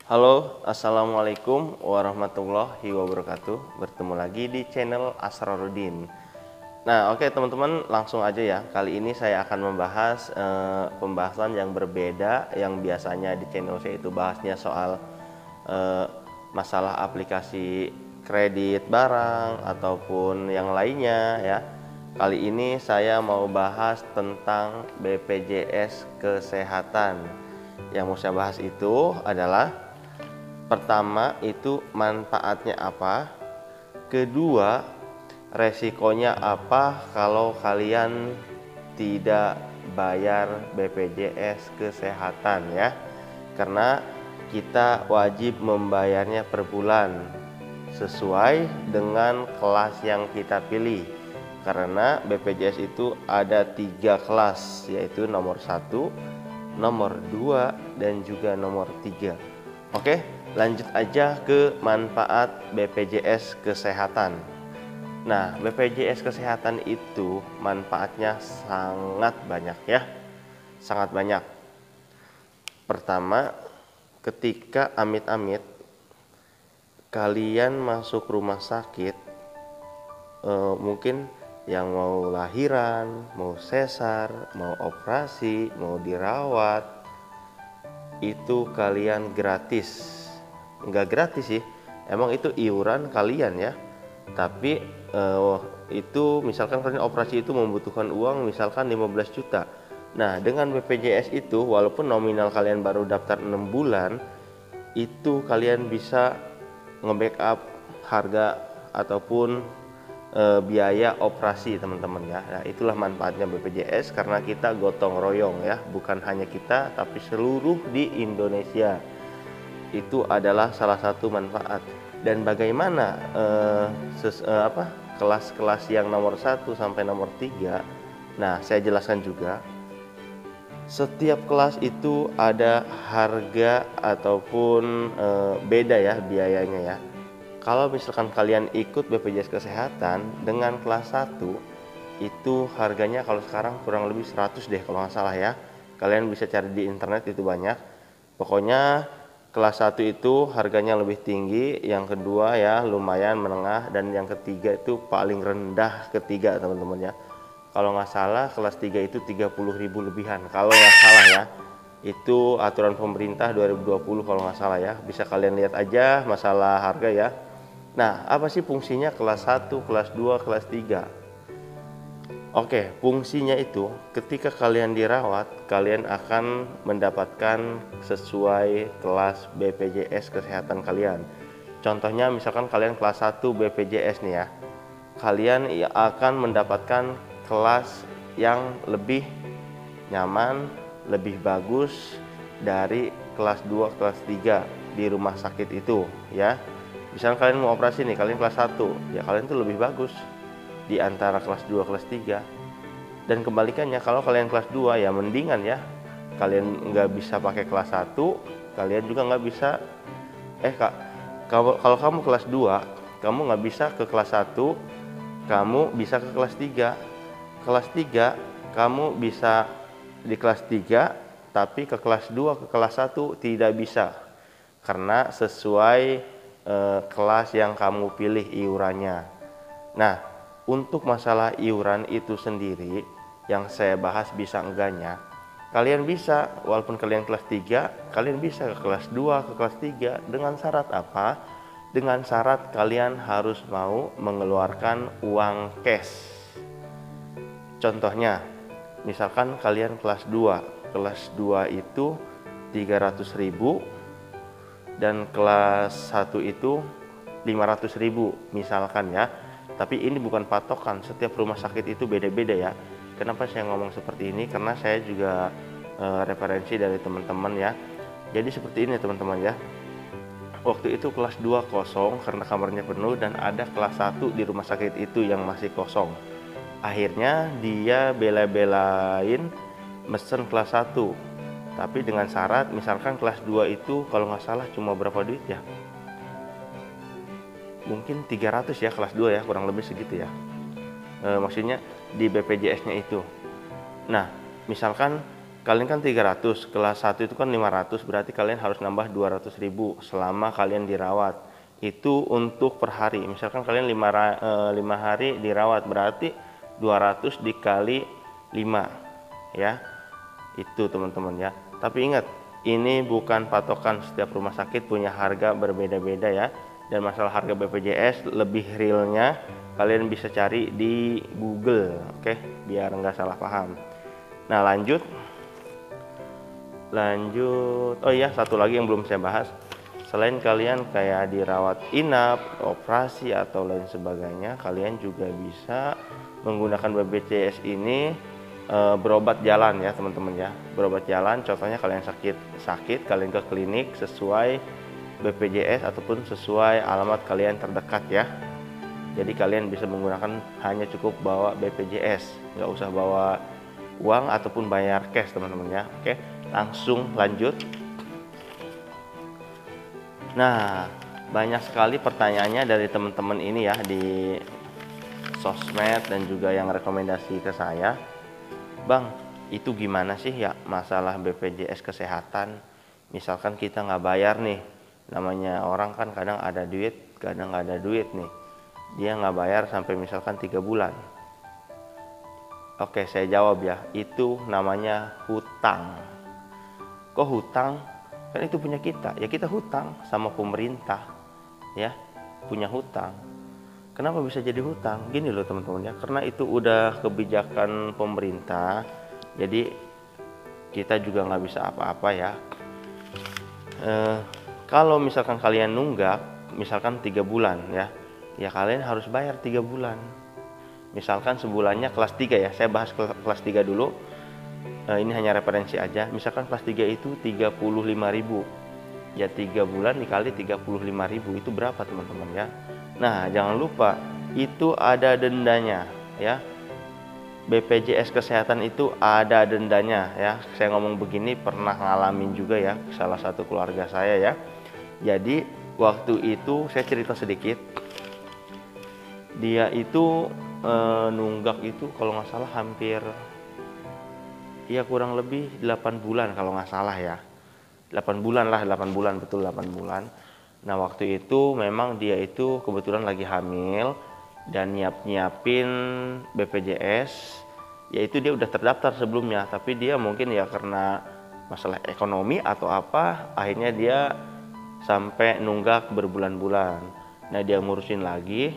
Halo, assalamualaikum warahmatullahi wabarakatuh. Bertemu lagi di channel Asrarudin. Nah, oke teman-teman, langsung aja ya. Kali ini saya akan membahas pembahasan yang berbeda. Yang biasanya di channel saya itu bahasnya soal eh, masalah aplikasi kredit barang ataupun yang lainnya ya. Kali ini saya mau bahas tentang BPJS Kesehatan. Yang mau saya bahas itu adalah pertama itu manfaatnya apa, kedua resikonya apa kalau kalian tidak bayar BPJS Kesehatan ya. Karena kita wajib membayarnya per bulan sesuai dengan kelas yang kita pilih. Karena BPJS itu ada 3 kelas, yaitu nomor 1, nomor 2, dan juga nomor 3. Oke, lanjut aja ke manfaat BPJS Kesehatan. Nah, BPJS Kesehatan itu manfaatnya sangat banyak ya. Sangat banyak. Pertama, ketika amit-amit kalian masuk rumah sakit, mungkin yang mau lahiran, mau sesar, mau operasi, mau dirawat, itu kalian gratis. Enggak gratis sih, emang itu iuran kalian ya. Tapi itu misalkan kalian operasi itu membutuhkan uang misalkan 15 juta. Nah, dengan BPJS itu walaupun nominal kalian baru daftar 6 bulan, itu kalian bisa nge-backup harga ataupun biaya operasi teman-teman ya. Nah, itulah manfaatnya BPJS karena kita gotong royong ya, bukan hanya kita tapi seluruh di Indonesia. Itu adalah salah satu manfaat. Dan bagaimana kelas-kelas yang nomor 1 sampai nomor 3. Nah, saya jelaskan juga. Setiap kelas itu ada harga ataupun beda ya biayanya ya. Kalau misalkan kalian ikut BPJS Kesehatan dengan kelas 1, itu harganya kalau sekarang kurang lebih 100 deh kalau nggak salah ya. Kalian bisa cari di internet, itu banyak. Pokoknya kelas 1 itu harganya lebih tinggi, yang kedua ya lumayan menengah, dan yang ketiga itu paling rendah ketiga teman-teman ya. Kalau nggak salah kelas 3 itu 30.000 lebihan kalau nggak salah ya. Itu aturan pemerintah 2020 kalau nggak salah ya. Bisa kalian lihat aja masalah harga ya. Nah, apa sih fungsinya kelas 1, kelas 2, kelas 3? Oke, fungsinya itu ketika kalian dirawat, kalian akan mendapatkan sesuai kelas BPJS Kesehatan kalian. Contohnya misalkan kalian kelas 1 BPJS nih ya. Kalian akan mendapatkan kelas yang lebih nyaman, lebih bagus dari kelas 2, kelas 3 di rumah sakit itu ya. Misalnya kalian mau operasi nih, kalian kelas 1, ya kalian tuh lebih bagus di antara kelas 2, kelas 3. Dan kebalikannya, kalau kalian kelas 2 ya mendingan ya. Kalian nggak bisa pakai kelas 1, kalian juga nggak bisa kalau kamu kelas 2, kamu nggak bisa ke kelas 1, kamu bisa ke kelas 3. Kelas 3, kamu bisa di kelas 3, tapi ke kelas 2, ke kelas 1 tidak bisa. Karena sesuai kelas yang kamu pilih iurannya. Nah, untuk masalah iuran itu sendiri yang saya bahas bisa enggaknya, kalian bisa walaupun kalian kelas 3, kalian bisa ke kelas 2, ke kelas 3 dengan syarat apa? Dengan syarat kalian harus mau mengeluarkan uang cash. Contohnya, misalkan kalian kelas 2. Kelas 2 itu 300.000 dan kelas 1 itu 500.000 misalkan ya. Tapi ini bukan patokan, setiap rumah sakit itu beda-beda ya. Kenapa saya ngomong seperti ini? Karena saya juga referensi dari teman-teman ya. Jadi seperti ini teman-teman ya. Waktu itu kelas 2 kosong karena kamarnya penuh, dan ada kelas 1 di rumah sakit itu yang masih kosong. Akhirnya dia bela-belain mesen kelas 1. Tapi dengan syarat misalkan kelas 2 itu kalau nggak salah cuma berapa duit ya? Mungkin 300 ya kelas 2 ya, kurang lebih segitu ya. Maksudnya di BPJS-nya itu. Nah, misalkan kalian kan 300, kelas 1 itu kan 500, berarti kalian harus nambah 200.000 selama kalian dirawat. Itu untuk per hari. Misalkan kalian 5 hari dirawat, berarti 200 dikali 5 ya. Itu teman-teman ya. Tapi ingat, ini bukan patokan, setiap rumah sakit punya harga berbeda-beda ya. Dan masalah harga BPJS lebih realnya kalian bisa cari di Google, oke? Biar nggak salah paham. Nah, lanjut. Oh iya, satu lagi yang belum saya bahas. Selain kalian kayak dirawat inap, operasi atau lain sebagainya, kalian juga bisa menggunakan BPJS ini berobat jalan ya teman-teman ya. Berobat jalan, contohnya kalian sakit, kalian ke klinik sesuai BPJS ataupun sesuai alamat kalian terdekat ya. Jadi kalian bisa menggunakan, hanya cukup bawa BPJS, nggak usah bawa uang ataupun bayar cash teman-teman ya. Oke, langsung lanjut. Nah, banyak sekali pertanyaannya dari teman-teman ini ya di sosmed dan juga yang rekomendasi ke saya. Bang, itu gimana sih ya masalah BPJS kesehatan? Misalkan kita nggak bayar nih, namanya orang kan kadang ada duit, kadang nggak ada duit nih. Dia nggak bayar sampai misalkan 3 bulan. Oke, saya jawab ya, itu namanya hutang. Kok hutang? Kan itu punya kita, ya kita hutang sama pemerintah ya, punya hutang. Kenapa bisa jadi hutang? Gini loh teman-teman ya, karena itu udah kebijakan pemerintah, jadi kita juga nggak bisa apa-apa ya. Kalau misalkan kalian nunggak, misalkan 3 bulan ya, ya kalian harus bayar 3 bulan. Misalkan sebulannya kelas 3 ya, saya bahas kelas 3 dulu. Ini hanya referensi aja. Misalkan kelas 3 itu 35.000. Ya 3 bulan dikali 35.000 itu berapa teman-teman ya. Nah, jangan lupa itu ada dendanya ya. BPJS kesehatan itu ada dendanya ya. Saya ngomong begini pernah ngalamin juga ya, salah satu keluarga saya ya. Jadi waktu itu saya cerita sedikit. Dia itu nunggak itu kalau nggak salah hampir ya kurang lebih 8 bulan kalau nggak salah ya. 8 bulan lah, 8 bulan, betul 8 bulan. Nah waktu itu memang dia itu kebetulan lagi hamil dan nyiapin BPJS. Yaitu dia udah terdaftar sebelumnya, tapi dia mungkin ya karena masalah ekonomi atau apa, akhirnya dia sampai nunggak berbulan-bulan. Nah dia ngurusin lagi,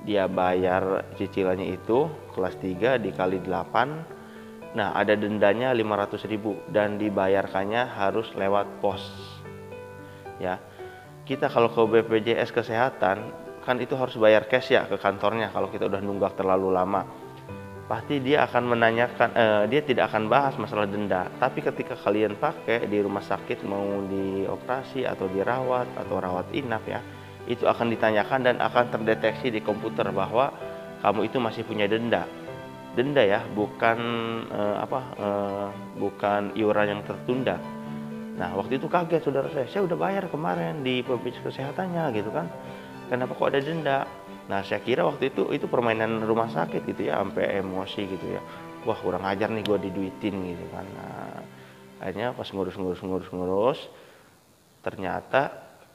dia bayar cicilannya itu kelas 3 dikali 8. Nah, ada dendanya 500.000 dan dibayarkannya harus lewat pos. Ya. Kita kalau ke BPJS kesehatan kan itu harus bayar cash ya ke kantornya kalau kita udah nunggak terlalu lama. Pasti dia akan menanyakan, dia tidak akan bahas masalah denda. Tapi ketika kalian pakai di rumah sakit, mau dioperasi atau dirawat atau rawat inap ya, itu akan ditanyakan dan akan terdeteksi di komputer bahwa kamu itu masih punya denda ya, bukan bukan iuran yang tertunda. Nah waktu itu kaget saudara saya udah bayar kemarin di BPJS kesehatannya gitu kan, kenapa kok ada denda? Nah saya kira waktu itu permainan rumah sakit gitu ya, sampai emosi gitu ya, wah kurang ajar nih gue diduitin gitu kan. Nah, akhirnya pas ngurus ternyata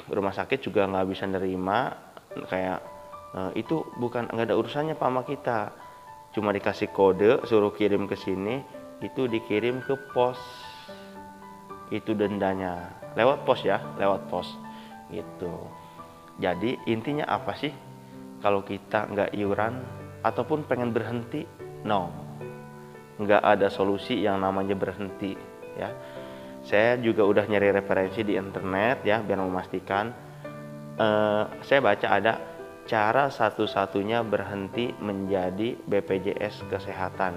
rumah sakit juga nggak bisa nerima, kayak itu bukan, nggak ada urusannya Pak sama kita, cuma dikasih kode suruh kirim ke sini, itu dikirim ke pos, itu dendanya lewat pos ya, lewat pos gitu. Jadi intinya apa sih, kalau kita nggak iuran ataupun pengen berhenti, no, nggak ada solusi yang namanya berhenti ya. Saya juga udah nyari referensi di internet ya biar memastikan. Saya baca ada cara satu-satunya berhenti menjadi BPJS kesehatan,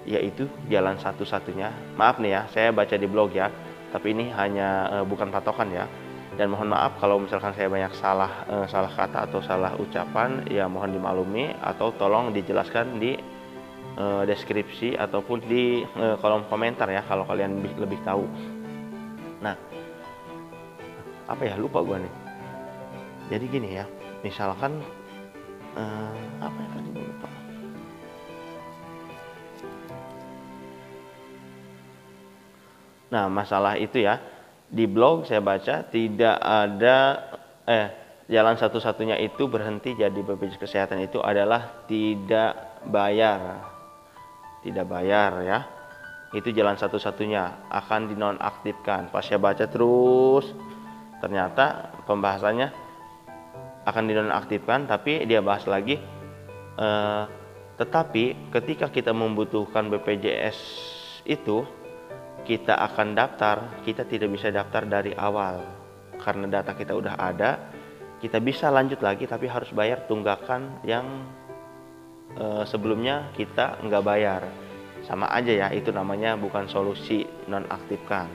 yaitu jalan satu-satunya. Maaf nih ya, saya baca di blog ya, tapi ini hanya bukan patokan ya. Dan mohon maaf kalau misalkan saya banyak salah kata atau salah ucapan, ya mohon dimaklumi atau tolong dijelaskan di deskripsi ataupun di kolom komentar ya kalau kalian lebih tahu. Nah, apa ya, lupa gua nih. Jadi gini ya, misalkan apa ya tadi lupa. Nah, masalah itu ya, di blog saya baca tidak ada jalan satu-satunya itu berhenti jadi BPJS Kesehatan itu adalah tidak bayar. Tidak bayar ya. Itu jalan satu-satunya, akan dinonaktifkan. Pas saya baca terus, ternyata pembahasannya akan dinonaktifkan, tapi dia bahas lagi tetapi ketika kita membutuhkan BPJS itu, kita akan daftar, kita tidak bisa daftar dari awal karena data kita udah ada. Kita bisa lanjut lagi tapi harus bayar tunggakan yang sebelumnya kita nggak bayar. Sama aja ya, itu namanya bukan solusi nonaktifkan.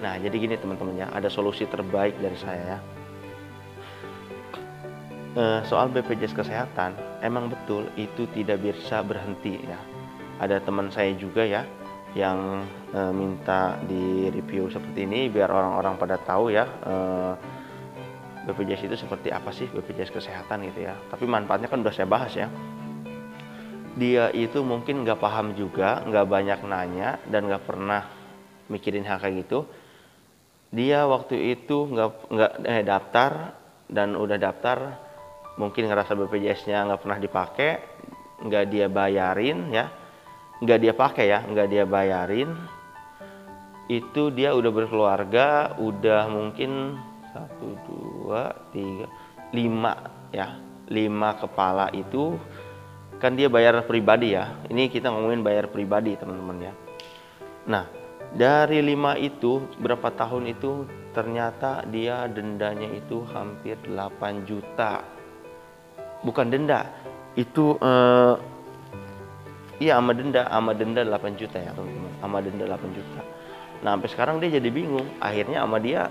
Nah, jadi gini teman-teman ya, ada solusi terbaik dari saya ya. Soal BPJS Kesehatan, emang betul itu tidak bisa berhenti ya. Ada teman saya juga ya yang minta di review seperti ini biar orang-orang pada tahu ya BPJS itu seperti apa sih, BPJS Kesehatan gitu ya. Tapi manfaatnya kan udah saya bahas ya. Dia itu mungkin nggak paham juga, nggak banyak nanya dan nggak pernah mikirin hal kayak gitu. Dia waktu itu nggak daftar, dan udah daftar mungkin ngerasa BPJS-nya nggak pernah dipakai, nggak dia bayarin ya, nggak dia pakai ya, nggak dia bayarin. Itu dia udah berkeluarga, udah mungkin 1, 2, 3, 5 ya, 5 kepala itu kan dia bayar pribadi ya. Ini kita ngomongin bayar pribadi teman-teman ya. Nah, dari 5 itu berapa tahun itu ternyata dia dendanya itu hampir 8 juta. Bukan denda, itu iya sama denda 8 juta ya teman-teman. Sama denda 8 juta. Nah, sampai sekarang dia jadi bingung. Akhirnya sama dia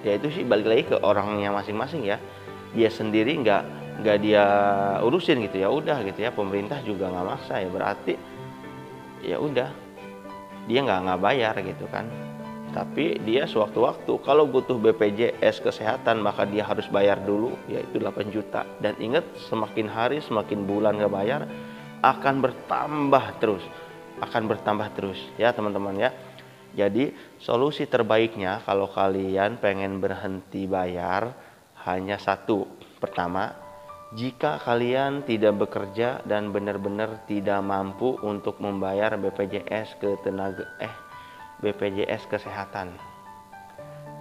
ya itu sih balik lagi ke orangnya masing-masing ya. Dia sendiri nggak dia urusin gitu, ya udah gitu ya, pemerintah juga nggak maksa ya, berarti ya udah dia nggak bayar gitu kan. Tapi dia sewaktu-waktu kalau butuh BPJS Kesehatan maka dia harus bayar dulu, yaitu 8 juta. Dan ingat, semakin hari semakin bulan nggak bayar akan bertambah terus ya teman-teman ya. Jadi solusi terbaiknya kalau kalian pengen berhenti bayar hanya satu. Pertama, jika kalian tidak bekerja dan benar-benar tidak mampu untuk membayar BPJS Kesehatan.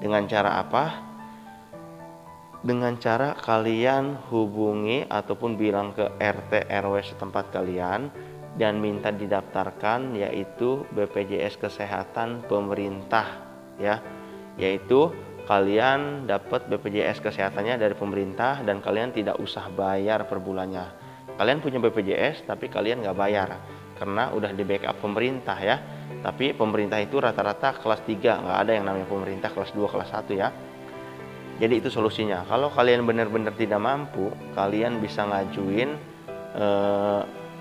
Dengan cara apa? Dengan cara kalian hubungi ataupun bilang ke RT RW setempat kalian dan minta didaftarkan, yaitu BPJS Kesehatan pemerintah ya. Yaitu kalian dapat BPJS Kesehatannya dari pemerintah dan kalian tidak usah bayar per bulannya. Kalian punya BPJS tapi kalian nggak bayar karena udah di backup pemerintah ya. Tapi pemerintah itu rata-rata kelas 3, nggak ada yang namanya pemerintah kelas 2, kelas 1 ya. Jadi itu solusinya. Kalau kalian benar-benar tidak mampu, kalian bisa ngajuin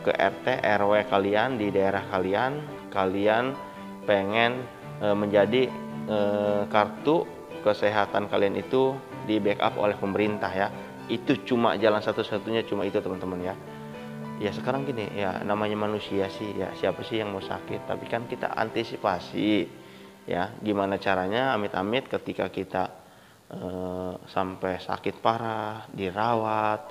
ke RT RW kalian di daerah kalian. Kalian pengen menjadi kartu kesehatan kalian itu di backup oleh pemerintah ya. Itu cuma jalan satu-satunya, cuma itu teman-teman ya. Ya sekarang gini ya, namanya manusia sih ya, siapa sih yang mau sakit, tapi kan kita antisipasi ya, gimana caranya amit-amit ketika kita sampai sakit parah, dirawat.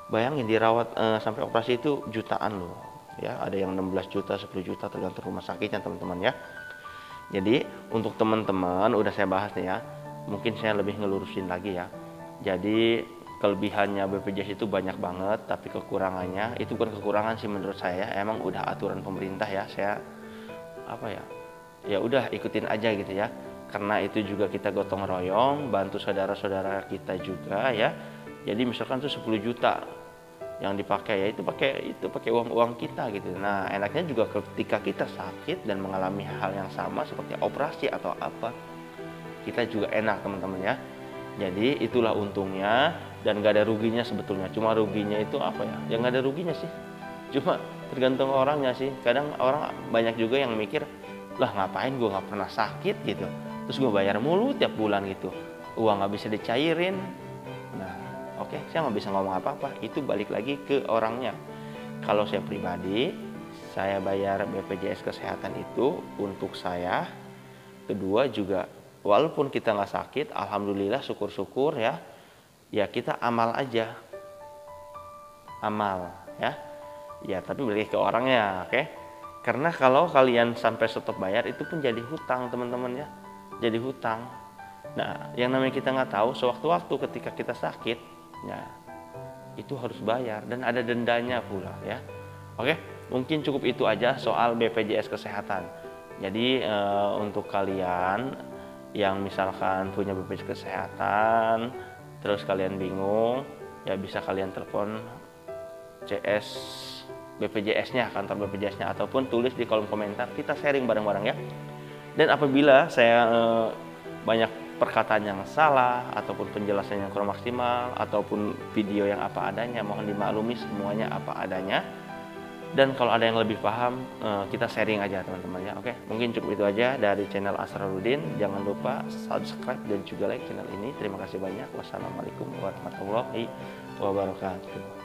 Bayangin dirawat sampai operasi itu jutaan loh ya, ada yang 16 juta, 10 juta tergantung rumah sakitnya teman-teman ya. Jadi untuk teman-teman udah saya bahas nih ya, mungkin saya lebih ngelurusin lagi ya. Jadi kelebihannya BPJS itu banyak banget, tapi kekurangannya itu bukan kekurangan sih menurut saya, emang udah aturan pemerintah ya. Saya ya udah ikutin aja gitu ya, karena itu juga kita gotong royong bantu saudara-saudara kita juga ya. Jadi misalkan tuh 10 juta yang dipakai ya, itu pakai uang kita gitu. Nah, enaknya juga ketika kita sakit dan mengalami hal yang sama seperti operasi atau apa, kita juga enak teman-teman ya. Jadi itulah untungnya dan gak ada ruginya sebetulnya. Cuma ruginya itu apa ya? Yang gak ada ruginya sih, cuma tergantung orangnya sih. Kadang orang banyak juga yang mikir, lah ngapain gue gak pernah sakit gitu, terus gue bayar mulu tiap bulan gitu, uang gak bisa dicairin. Nah oke, saya nggak bisa ngomong apa-apa, itu balik lagi ke orangnya. Kalau saya pribadi, saya bayar BPJS Kesehatan itu untuk saya kedua juga, walaupun kita nggak sakit, alhamdulillah, syukur-syukur ya, ya kita amal aja, amal ya, ya tapi balik ke orangnya, oke? Karena kalau kalian sampai stop bayar itu pun jadi hutang teman-teman ya, jadi hutang. Nah, yang namanya kita nggak tahu, sewaktu-waktu ketika kita sakit, ya itu harus bayar dan ada dendanya pula ya. Oke, mungkin cukup itu aja soal BPJS Kesehatan. Jadi untuk kalian yang misalkan punya BPJS Kesehatan, terus kalian bingung, ya bisa kalian telepon CS BPJS-nya, kantor BPJS-nya, ataupun tulis di kolom komentar, kita sharing bareng-bareng ya. Dan apabila saya banyak perkataan yang salah, ataupun penjelasan yang kurang maksimal, ataupun video yang apa adanya, mohon dimaklumi, semuanya apa adanya. Dan kalau ada yang lebih paham, kita sharing aja teman-teman ya. Oke, mungkin cukup itu aja dari channel Asrarudin. Jangan lupa subscribe dan juga like channel ini. Terima kasih banyak. Wassalamualaikum warahmatullahi wabarakatuh.